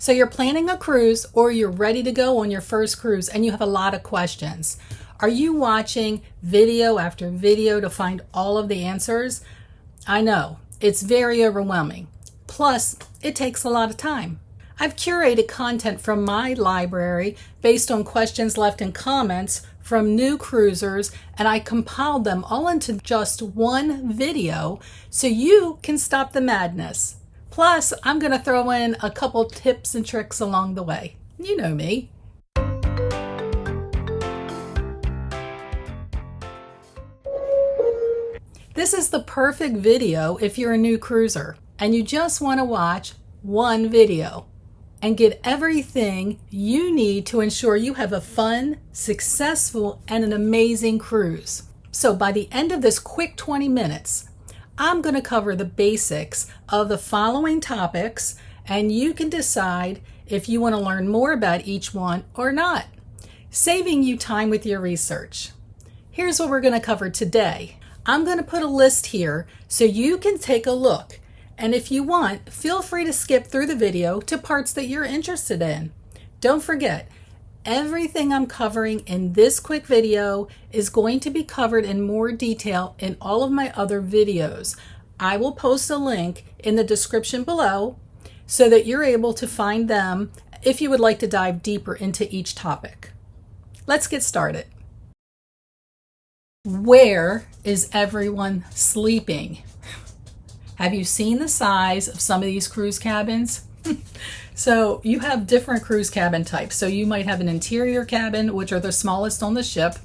So you're planning a cruise or you're ready to go on your first cruise and you have a lot of questions. Are you watching video after video to find all of the answers? I know, it's very overwhelming. Plus, it takes a lot of time. I've curated content from my library based on questions left in comments from new cruisers, and I compiled them all into just one video so you can stop the madness. Plus, I'm going to throw in a couple tips and tricks along the way. You know me. This is the perfect video if you're a new cruiser and you just want to watch one video and get everything you need to ensure you have a fun, successful, and an amazing cruise. So by the end of this quick 20 minutes, I'm going to cover the basics of the following topics, and you can decide if you want to learn more about each one or not, saving you time with your research. Here's what we're going to cover today. I'm going to put a list here so you can take a look. And if you want, feel free to skip through the video to parts that you're interested in. Don't forget, everything I'm covering in this quick video is going to be covered in more detail in all of my other videos. I will post a link in the description below so that you're able to find them if you would like to dive deeper into each topic. Let's get started. Where is everyone sleeping? Have you seen the size of some of these cruise cabins? So you have different cruise cabin types. So you might have an interior cabin, which are the smallest on the ship.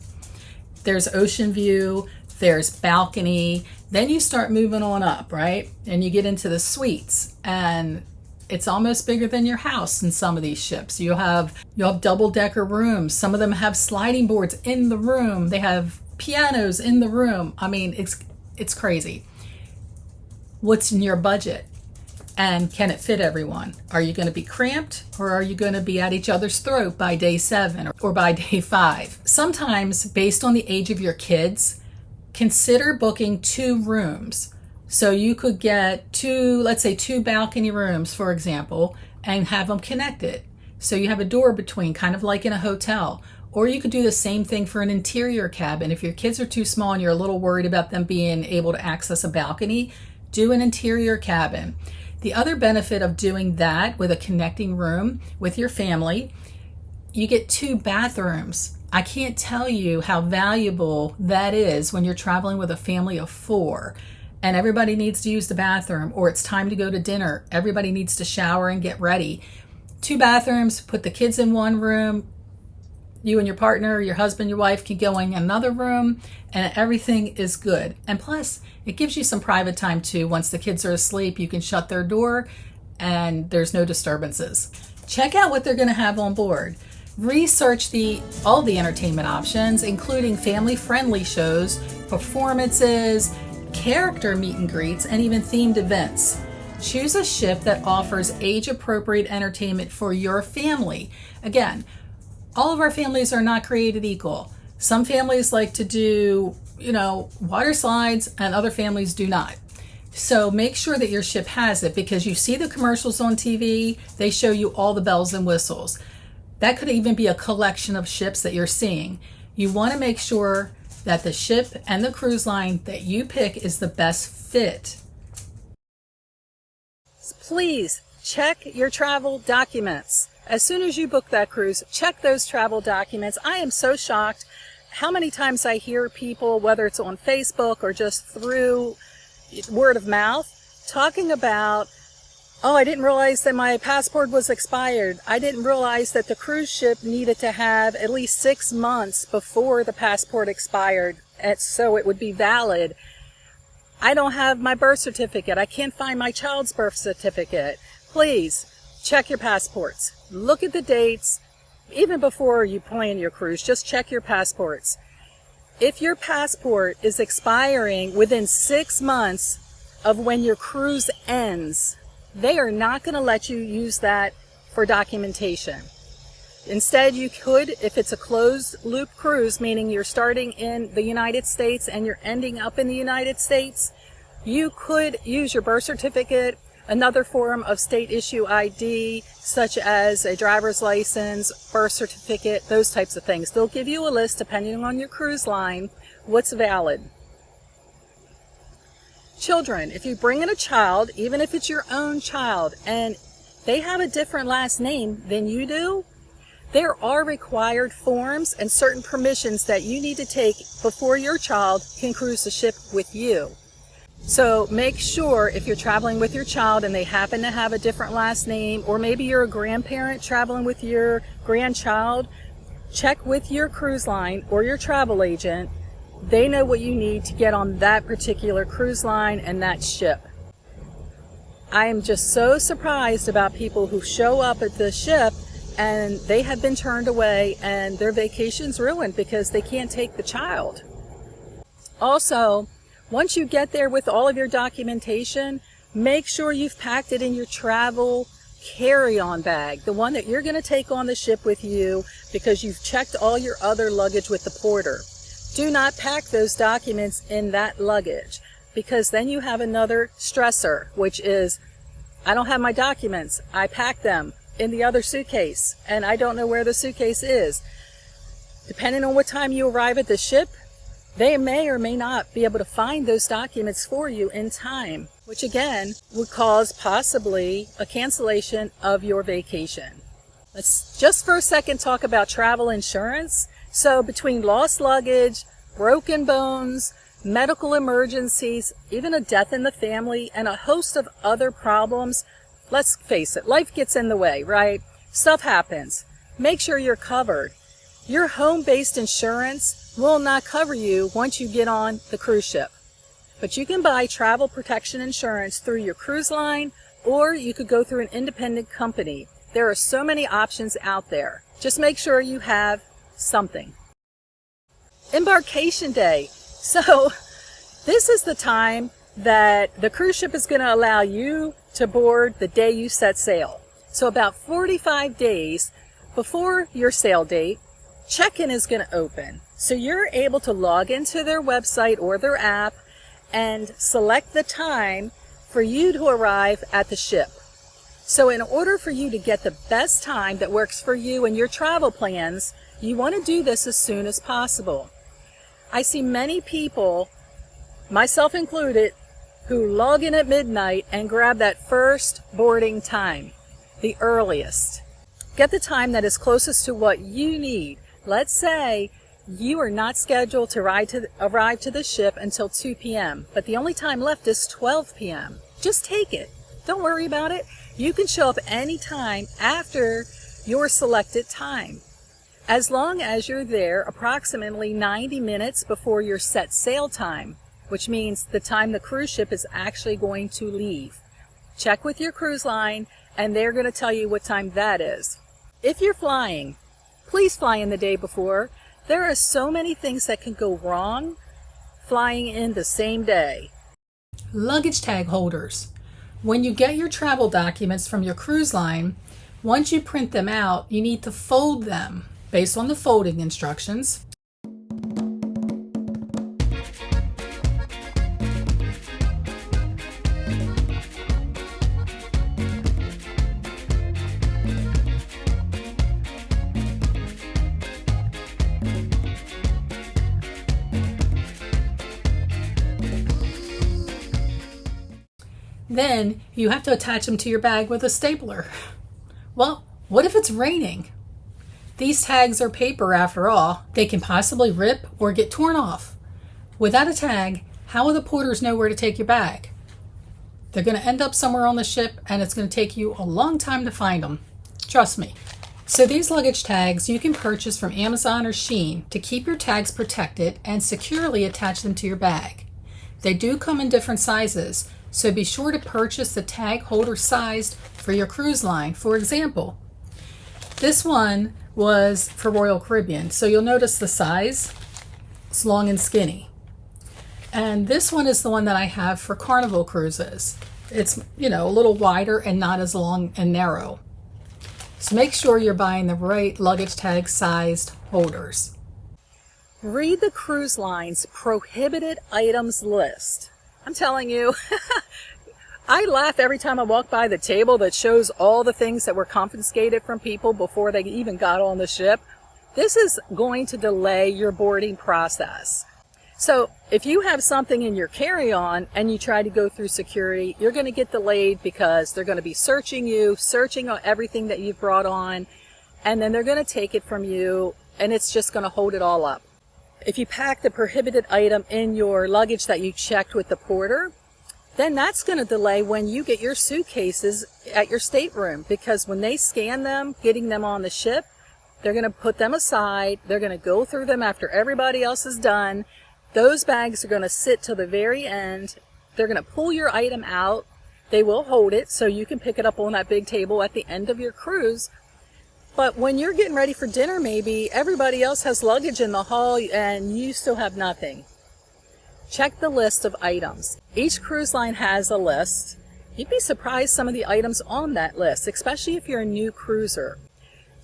There's ocean view, there's balcony. Then you start moving on up, right? And you get into the suites, and it's almost bigger than your house in some of these ships. You'll have double-decker rooms. Some of them have sliding boards in the room. They have pianos in the room. I mean, it's crazy. What's in your budget? And can it fit everyone? Are you going to be cramped, or are you going to be at each other's throat by day 7 or by day 5? Sometimes, based on the age of your kids, consider booking 2 rooms. So you could get let's say two balcony rooms, for example, and have them connected. So you have a door between, kind of like in a hotel. Or you could do the same thing for an interior cabin. If your kids are too small and you're a little worried about them being able to access a balcony, do an interior cabin. The other benefit of doing that with a connecting room with your family, you get 2 bathrooms. I can't tell you how valuable that is when you're traveling with a family of 4 and everybody needs to use the bathroom, or it's time to go to dinner. Everybody needs to shower and get ready. 2 bathrooms, put the kids in one room. You and your partner, your husband, your wife can go in another room, and everything is good. And plus, it gives you some private time too. Once the kids are asleep, you can shut their door and there's no disturbances. Check out what they're going to have on board. Research all the entertainment options, including family-friendly shows, performances, character meet and greets, and even themed events. Choose a ship that offers age-appropriate entertainment for your family. Again, all of our families are not created equal. Some families like to do, water slides, and other families do not. So make sure that your ship has it, because you see the commercials on TV, they show you all the bells and whistles. That could even be a collection of ships that you're seeing. You want to make sure that the ship and the cruise line that you pick is the best fit. Please check your travel documents. As soon as you book that cruise, check those travel documents. I am so shocked how many times I hear people, whether it's on Facebook or just through word of mouth, talking about, oh, I didn't realize that my passport was expired. I didn't realize that the cruise ship needed to have at least 6 months before the passport expired, and so it would be valid. I don't have my birth certificate. I can't find my child's birth certificate. Please check your passports. Look at the dates. Even before you plan your cruise, just check your passports. If your passport is expiring within 6 months of when your cruise ends, they are not going to let you use that for documentation. Instead, you could, if it's a closed loop cruise, meaning you're starting in the United States and you're ending up in the United States, you could use your birth certificate another form of state issue ID, such as a driver's license, birth certificate, those types of things. They'll give you a list, depending on your cruise line, what's valid. Children, if you bring in a child, even if it's your own child, and they have a different last name than you do, there are required forms and certain permissions that you need to take before your child can cruise the ship with you. So make sure, if you're traveling with your child and they happen to have a different last name, or maybe you're a grandparent traveling with your grandchild, check with your cruise line or your travel agent. They know what you need to get on that particular cruise line and that ship. I am just so surprised about people who show up at the ship and they have been turned away and their vacation's ruined because they can't take the child. Also, once you get there with all of your documentation, make sure you've packed it in your travel carry-on bag, the one that you're going to take on the ship with you, because you've checked all your other luggage with the porter. Do not pack those documents in that luggage, because then you have another stressor, which is, I don't have my documents. I packed them in the other suitcase, and I don't know where the suitcase is. Depending on what time you arrive at the ship, they may or may not be able to find those documents for you in time, which again would cause possibly a cancellation of your vacation. Let's just for a second talk about travel insurance. So between lost luggage, broken bones, medical emergencies, even a death in the family, and a host of other problems, let's face it, life gets in the way, right? Stuff happens. Make sure you're covered. Your home-based insurance will not cover you once you get on the cruise ship. But you can buy travel protection insurance through your cruise line, or you could go through an independent company. There are so many options out there. Just make sure you have something. Embarkation day. So this is the time that the cruise ship is going to allow you to board the day you set sail. So about 45 days before your sail date, check-in is going to open. So you're able to log into their website or their app and select the time for you to arrive at the ship. So in order for you to get the best time that works for you and your travel plans, you want to do this as soon as possible. I see many people, myself included, who log in at midnight and grab that first boarding time, the earliest. Get the time that is closest to what you need. Let's say you are not scheduled to arrive to the ship until 2 p.m., but the only time left is 12 p.m. Just take it. Don't worry about it. You can show up any time after your selected time, as long as you're there approximately 90 minutes before your set sail time, which means the time the cruise ship is actually going to leave. Check with your cruise line, and they're going to tell you what time that is. If you're flying, please fly in the day before. There are so many things that can go wrong flying in the same day. Luggage tag holders. When you get your travel documents from your cruise line, once you print them out, you need to fold them based on the folding instructions. Then you have to attach them to your bag with a stapler. Well, what if it's raining? These tags are paper after all. They can possibly rip or get torn off. Without a tag, how will the porters know where to take your bag? They're going to end up somewhere on the ship, and it's going to take you a long time to find them. Trust me. So these luggage tags you can purchase from Amazon or Shein to keep your tags protected and securely attach them to your bag. They do come in different sizes, so be sure to purchase the tag holder sized for your cruise line. For example, this one was for Royal Caribbean, so you'll notice the size. It's long and skinny. And this one is the one that I have for Carnival cruises. It's, a little wider and not as long and narrow. So make sure you're buying the right luggage tag sized holders. Read the cruise line's prohibited items list. I'm telling you, I laugh every time I walk by the table that shows all the things that were confiscated from people before they even got on the ship. This is going to delay your boarding process. So if you have something in your carry-on and you try to go through security, you're going to get delayed because they're going to be searching you, searching on everything that you've brought on, and then they're going to take it from you, and it's just going to hold it all up. If you pack the prohibited item in your luggage that you checked with the porter, then that's going to delay when you get your suitcases at your stateroom, because when they scan them, getting them on the ship, they're going to put them aside. They're going to go through them after everybody else is done. Those bags are going to sit till the very end. They're going to pull your item out. They will hold it so you can pick it up on that big table at the end of your cruise. But when you're getting ready for dinner, maybe everybody else has luggage in the hall and you still have nothing. Check the list of items. Each cruise line has a list. You'd be surprised some of the items on that list, especially if you're a new cruiser.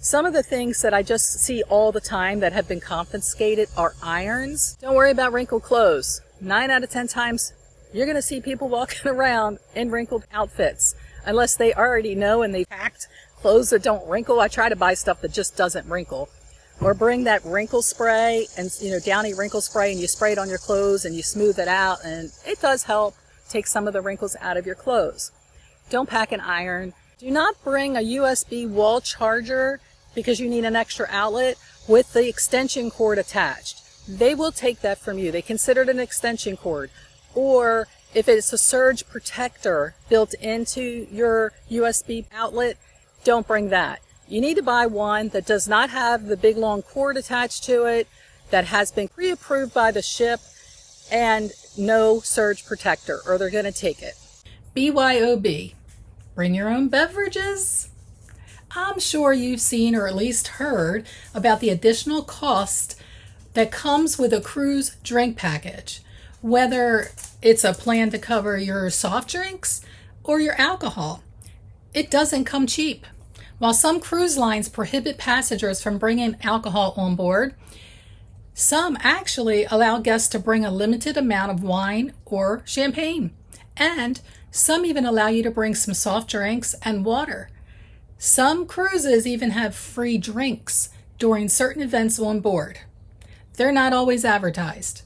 Some of the things that I just see all the time that have been confiscated are irons. Don't worry about wrinkled clothes. 9 out of 10 times, you're going to see people walking around in wrinkled outfits. Unless they already know and they've packed clothes that don't wrinkle. I try to buy stuff that just doesn't wrinkle. Or bring that wrinkle spray and, Downy wrinkle spray, and you spray it on your clothes and you smooth it out, and it does help take some of the wrinkles out of your clothes. Don't pack an iron. Do not bring a USB wall charger because you need an extra outlet with the extension cord attached. They will take that from you. They consider it an extension cord. Or if it's a surge protector built into your USB outlet, don't bring that. You need to buy one that does not have the big long cord attached to it, that has been pre-approved by the ship, and no surge protector, or they're going to take it. BYOB, bring your own beverages. I'm sure you've seen or at least heard about the additional cost that comes with a cruise drink package, whether it's a plan to cover your soft drinks or your alcohol. It doesn't come cheap. While some cruise lines prohibit passengers from bringing alcohol on board, some actually allow guests to bring a limited amount of wine or champagne, and some even allow you to bring some soft drinks and water. Some cruises even have free drinks during certain events on board. They're not always advertised.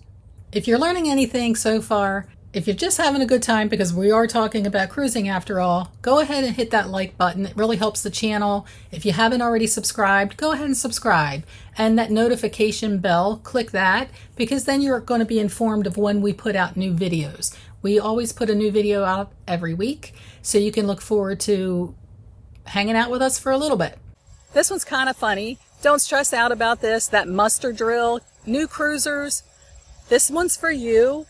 If you're learning anything so far, if you're just having a good time, because we are talking about cruising after all, go ahead and hit that like button. It really helps the channel. If you haven't already subscribed, go ahead and subscribe. And that notification bell, click that, because then you're going to be informed of when we put out new videos. We always put a new video out every week, so you can look forward to hanging out with us for a little bit. This one's kind of funny. Don't stress out about this, that muster drill. New cruisers, this one's for you.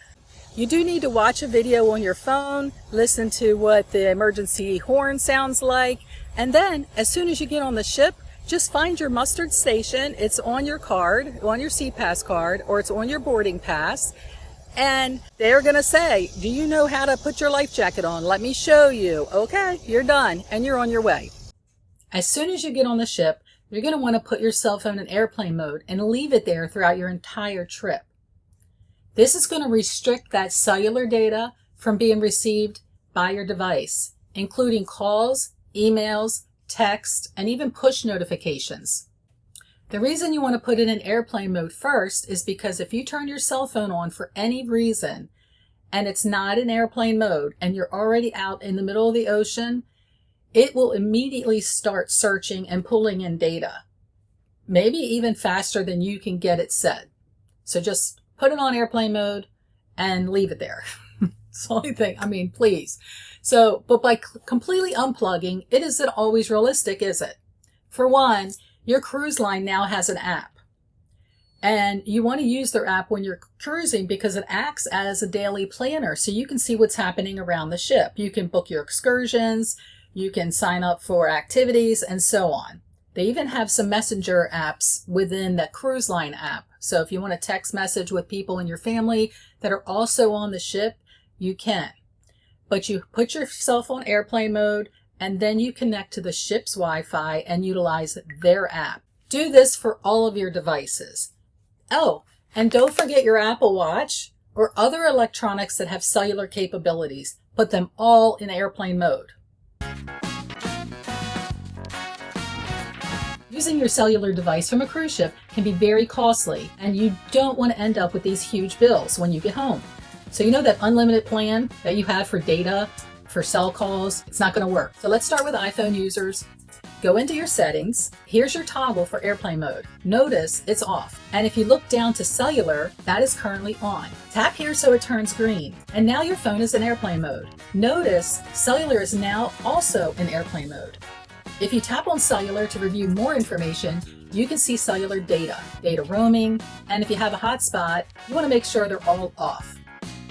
You do need to watch a video on your phone, listen to what the emergency horn sounds like, and then as soon as you get on the ship, just find your mustered station. It's on your card, on your SeaPass card, or it's on your boarding pass. And they're going to say, do you know how to put your life jacket on? Let me show you. Okay, you're done, and you're on your way. As soon as you get on the ship, you're going to want to put your cell phone in airplane mode and leave it there throughout your entire trip. This is going to restrict that cellular data from being received by your device, including calls, emails, text, and even push notifications. The reason you want to put it in airplane mode first is because if you turn your cell phone on for any reason and it's not in airplane mode and you're already out in the middle of the ocean, it will immediately start searching and pulling in data, maybe even faster than you can get it set. So just put it on airplane mode and leave it there. It's the only thing, please. So, but by completely unplugging, it isn't always realistic, is it? For one, your cruise line now has an app, and you want to use their app when you're cruising because it acts as a daily planner, so you can see what's happening around the ship. You can book your excursions, you can sign up for activities, and so on. They even have some messenger apps within the cruise line app. So if you want to text message with people in your family that are also on the ship, you can. But you put your cell phone airplane mode, and then you connect to the ship's Wi-Fi and utilize their app. Do this for all of your devices. Oh, and don't forget your Apple Watch or other electronics that have cellular capabilities. put them all in airplane mode. Using your cellular device from a cruise ship can be very costly, and you don't want to end up with these huge bills when you get home. So you know that unlimited plan that you have for data, for cell calls, it's not going to work. So let's start with iPhone users. Go into your settings. Here's your toggle for airplane mode. Notice it's off. And if you look down to cellular, that is currently on. Tap here so it turns green. And now your phone is in airplane mode. Notice cellular is now also in airplane mode. If you tap on cellular to review more information, you can see cellular data roaming, and if you have a hotspot, you want to make sure they're all off.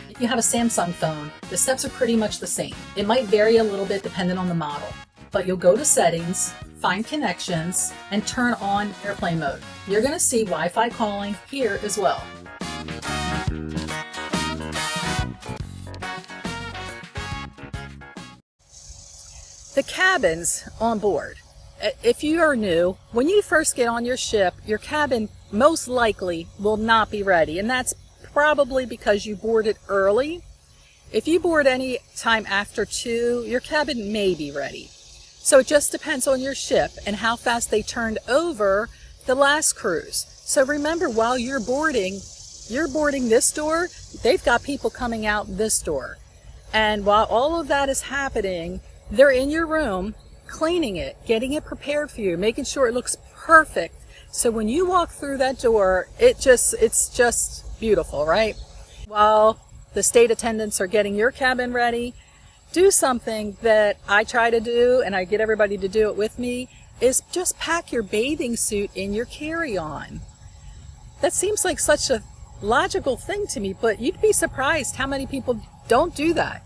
If you have a Samsung phone, the steps are pretty much the same. It might vary a little bit depending on the model, but you'll go to settings, find connections, and turn on airplane mode. You're going to see Wi-Fi calling here as well. The cabins on board. If you are new, when you first get on your ship, your cabin most likely will not be ready, and that's probably because you boarded early. If you board any time after 2, your cabin may be ready. So it just depends on your ship and how fast they turned over the last cruise. So remember, while you're boarding this door, they've got people coming out this door. And while all of that is happening, they're in your room, cleaning it, getting it prepared for you, making sure it looks perfect. So when you walk through that door, it's just beautiful, right? While the state attendants are getting your cabin ready, do something that I try to do, and I get everybody to do it with me, is just pack your bathing suit in your carry-on. That seems like such a logical thing to me, but you'd be surprised how many people don't do that.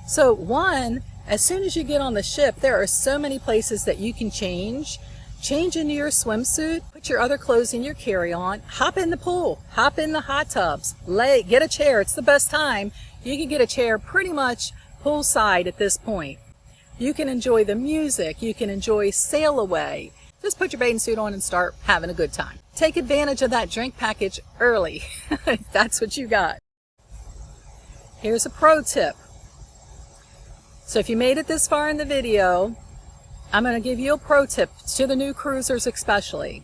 So one, as soon as you get on the ship, there are so many places that you can change. Change into your swimsuit, put your other clothes in your carry-on, hop in the pool, hop in the hot tubs, get a chair. It's the best time. You can get a chair pretty much poolside at this point. You can enjoy the music. You can enjoy sail away. Just put your bathing suit on and start having a good time. Take advantage of that drink package early, if that's what you got. Here's a pro tip. So if you made it this far in the video, I'm going to give you a pro tip to the new cruisers especially.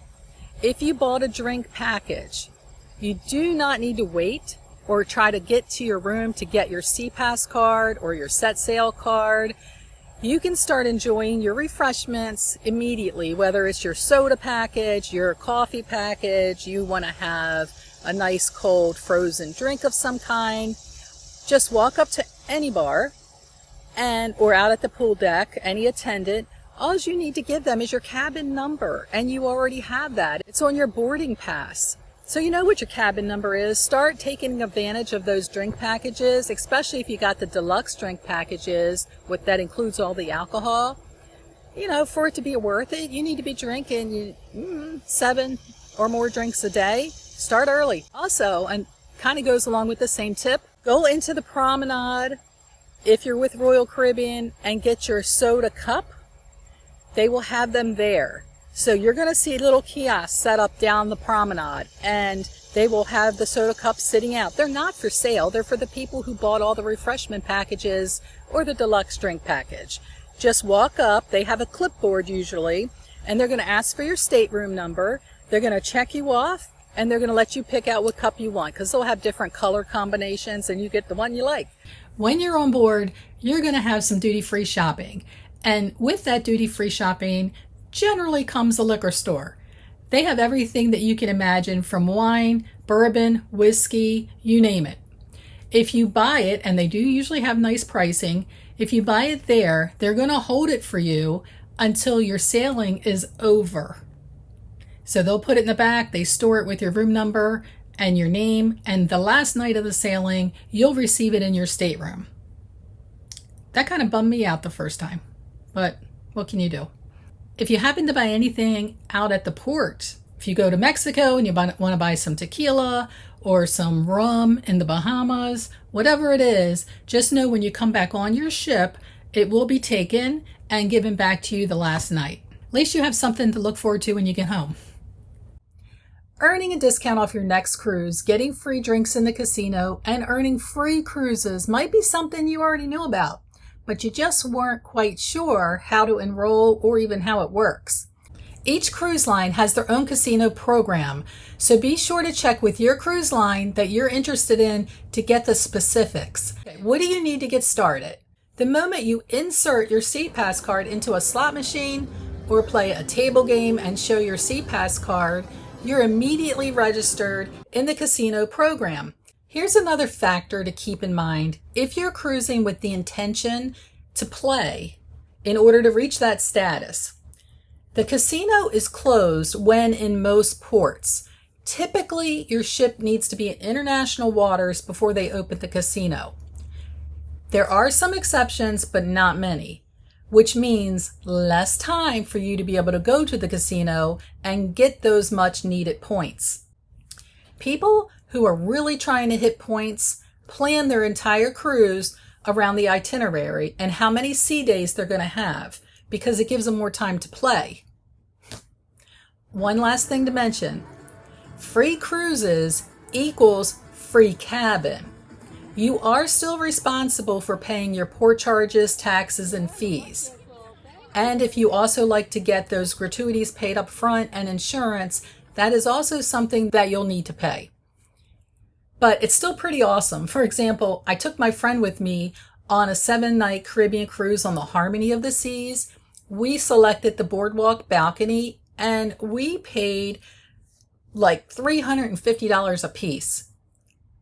If you bought a drink package, you do not need to wait or try to get to your room to get your SeaPass card or your set sail card. You can start enjoying your refreshments immediately, whether it's your soda package, your coffee package, you want to have a nice cold frozen drink of some kind. Just walk up to any bar or out at the pool deck, any attendant. All you need to give them is your cabin number, and you already have that. It's on your boarding pass. So you know what your cabin number is. Start taking advantage of those drink packages, especially if you got the deluxe drink packages that includes all the alcohol. You know, for it to be worth it, you need to be drinking 7 or more drinks a day. Start early. Also, and kind of goes along with the same tip, go into the promenade if you're with Royal Caribbean and get your soda cup. They will have them there. So you're going to see little kiosks set up down the promenade, and they will have the soda cups sitting out. They're not for sale. They're for the people who bought all the refreshment packages or the deluxe drink package. Just walk up. They have a clipboard usually, and they're going to ask for your stateroom number. They're going to check you off, and they're going to let you pick out what cup you want, because they'll have different color combinations, and you get the one you like. When you're on board, you're going to have some duty-free shopping. And with that duty-free shopping generally comes a liquor store. They have everything that you can imagine, from wine, bourbon, whiskey, you name it. If you buy it, and they do usually have nice pricing, if you buy it there, they're going to hold it for you until your sailing is over. So they'll put it in the back, they store it with your room number and your name, and the last night of the sailing, you'll receive it in your stateroom. That kind of bummed me out the first time, but what can you do? If you happen to buy anything out at the port, if you go to Mexico and you want to buy some tequila or some rum in the Bahamas, whatever it is, just know when you come back on your ship, it will be taken and given back to you the last night. At least you have something to look forward to when you get home. Earning a discount off your next cruise, getting free drinks in the casino, and earning free cruises might be something you already knew about. but you just weren't quite sure how to enroll or even how it works. Each cruise line has their own casino program, so be sure to check with your cruise line that you're interested in to get the specifics. Okay, what do you need to get started? The moment you insert your SeaPass card into a slot machine or play a table game and show your SeaPass card, you're immediately registered in the casino program. Here's another factor to keep in mind if you're cruising with the intention to play in order to reach that status. The casino is closed when in most ports. Typically, your ship needs to be in international waters before they open the casino. There are some exceptions, but not many, which means less time for you to be able to go to the casino and get those much needed points. People who are really trying to hit points plan their entire cruise around the itinerary and how many sea days they're going to have, because it gives them more time to play. One last thing to mention, free cruises equals free cabin. You are still responsible for paying your port charges, taxes, and fees. And if you also like to get those gratuities paid up front and insurance, that is also something that you'll need to pay. But it's still pretty awesome. For example, I took my friend with me on a 7-night Caribbean cruise on the Harmony of the Seas. We selected the boardwalk balcony and we paid like $350 a piece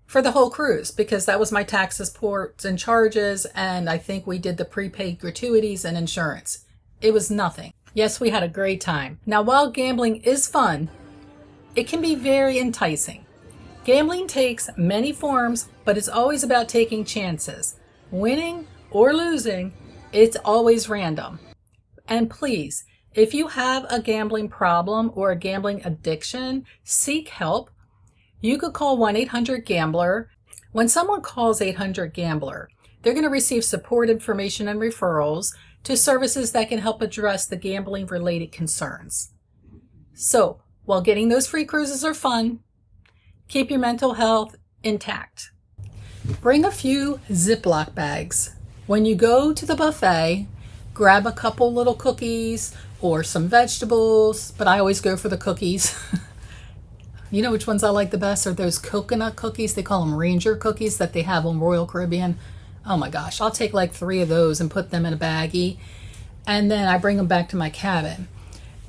for the whole cruise, because that was my taxes, ports, and charges, and I think we did the prepaid gratuities and insurance. It was nothing. Yes, we had a great time. Now, while gambling is fun, it can be very enticing. Gambling takes many forms, but it's always about taking chances. Winning or losing, it's always random. And please, if you have a gambling problem or a gambling addiction, seek help. You could call 1-800-GAMBLER. When someone calls 800-GAMBLER, they're going to receive support information and referrals to services that can help address the gambling-related concerns. So, while getting those free cruises are fun, keep your mental health intact. Bring a few Ziploc bags. When you go to the buffet, grab a couple little cookies or some vegetables, but I always go for the cookies. You know which ones I like the best are those coconut cookies. They call them Ranger cookies that they have on Royal Caribbean. Oh my gosh, I'll take like 3 of those and put them in a baggie. And then I bring them back to my cabin.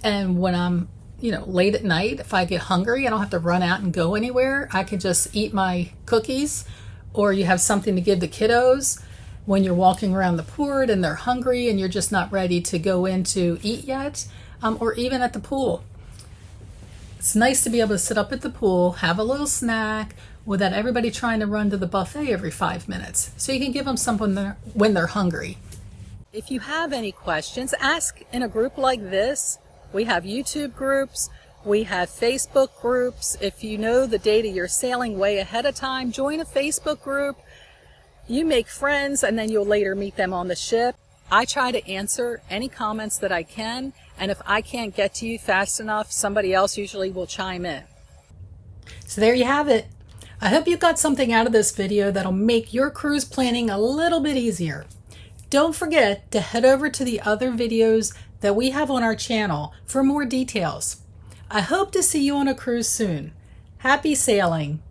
And when I'm, late at night, if I get hungry, I don't have to run out and go anywhere. I can just eat my cookies, or you have something to give the kiddos when you're walking around the port and they're hungry and you're just not ready to go in to eat yet, or even at the pool. It's nice to be able to sit up at the pool, have a little snack without everybody trying to run to the buffet every 5 minutes. So you can give them something when they're hungry. If you have any questions, ask in a group like this. We have YouTube groups. We have Facebook groups. If you know the data you're sailing way ahead of time, join a Facebook group. You make friends and then you'll later meet them on the ship. I try to answer any comments that I can, and if I can't get to you fast enough, somebody else usually will chime in. So there you have it. I hope you got something out of this video that'll make your cruise planning a little bit easier. Don't forget to head over to the other videos that we have on our channel for more details. I hope to see you on a cruise soon. Happy sailing!